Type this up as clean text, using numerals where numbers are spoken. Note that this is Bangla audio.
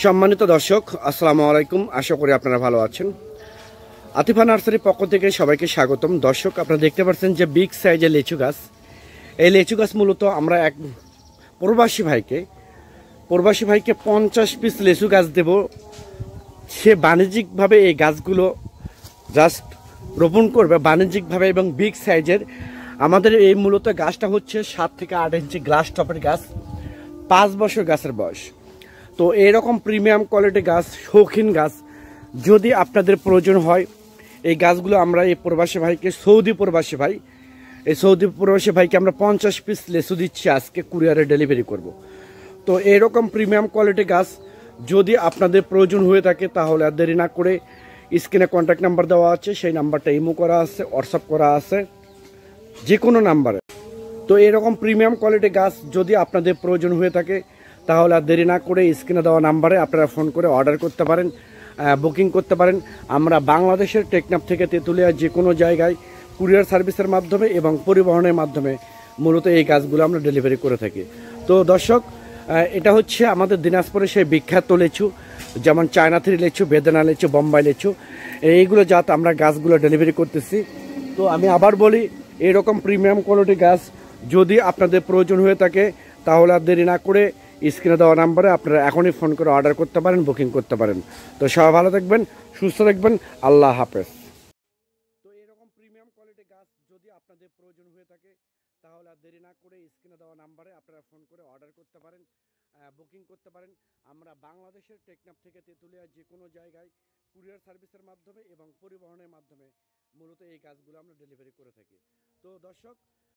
সম্মানিত দর্শক, আসসালামু আলাইকুম। আশা করি আপনারা ভালো আছেন। আতিফা নার্সারির পক্ষ থেকে সবাইকে স্বাগতম। দর্শক, আপনারা দেখতে পাচ্ছেন যে বিগ সাইজের লিচু গাছ। এই লিচু গাছ মূলত আমরা এক প্রবাসী ভাইকে 50 পিস লিচু গাছ দেব। সে বাণিজ্যিকভাবে এই গাছগুলো জাস্ট রোপণ করবে বাণিজ্যিকভাবে এবং বিগ সাইজের। আমাদের এই মূলত গাছটা হচ্ছে 7 থেকে 8 ইঞ্চি গ্লাস টপের গাছ, 5 বছর গাছের বয়স। তো এরকম প্রিমিয়াম কোয়ালিটি গাছ, শৌখিন গাছ যদি আপনাদের প্রয়োজন হয়, এই গাছগুলো আমরা এই প্রবাসী ভাইকে, সৌদি প্রবাসী ভাইকে আমরা 50 পিস লেচু দিচ্ছি, আজকে কুরিয়ারে ডেলিভারি করব। তো এরকম প্রিমিয়াম কোয়ালিটি গাছ যদি আপনাদের প্রয়োজন হয়ে থাকে, তাহলে আর দেরি না করে স্ক্রিনে কন্ট্যাক্ট নাম্বার দেওয়া আছে, সেই নাম্বারটা ইমো করা আছে, হোয়াটসঅ্যাপ করা আছে, যে কোনো নাম্বারে। তো এরকম প্রিমিয়াম কোয়ালিটি গাছ যদি আপনাদের প্রয়োজন হয়ে থাকে, তাহলে আর দেরি না করে স্ক্রিনে দেওয়া নাম্বারে আপনারা ফোন করে অর্ডার করতে পারেন, বুকিং করতে পারেন। আমরা বাংলাদেশের টেকনাফ থেকে তেঁতুলিয়া যে কোনো জায়গায় কুরিয়ার সার্ভিসের মাধ্যমে এবং পরিবহনের মাধ্যমে মূলত এই গাছগুলো আমরা ডেলিভারি করে থাকি। তো দর্শক, এটা হচ্ছে আমাদের দিনাজপুরের সেই বিখ্যাত লিচু, যেমন চায়না থ্রি লিচু, বেদানা লিচু, বোম্বাই লিচু, এইগুলো জাত আমরা গাছগুলো ডেলিভারি করতেছি। তো আমি আবার বলি, এরকম প্রিমিয়াম কোয়ালিটি গাছ যদি আপনাদের প্রয়োজন হয়ে থাকে, তাহলে আর দেরি না করে স্ক্রিনে দেওয়া নাম্বারে আপনারা এখনই ফোন করে অর্ডার করতে পারেন, বুকিং করতে পারেন। তো সবাই ভালো থাকবেন, সুস্থ থাকবেন, আল্লাহ হাফেজ। তো এরকম প্রিমিয়াম কোয়ালিটি গাছ যদি আপনাদের প্রয়োজন হয়ে থাকে, তাহলে আর দেরি না করে স্ক্রিনে দেওয়া নাম্বারে আপনারা ফোন করে অর্ডার করতে পারেন, বুকিং করতে পারেন। আমরা বাংলাদেশের টেকনাফ থেকে তেঁতুলিয়া যে কোনো জায়গায় কুরিয়ার সার্ভিসের মাধ্যমে এবং পরিবহনের মাধ্যমে মূলত এই গাছগুলো আমরা ডেলিভারি করে থাকি। তো দর্শক,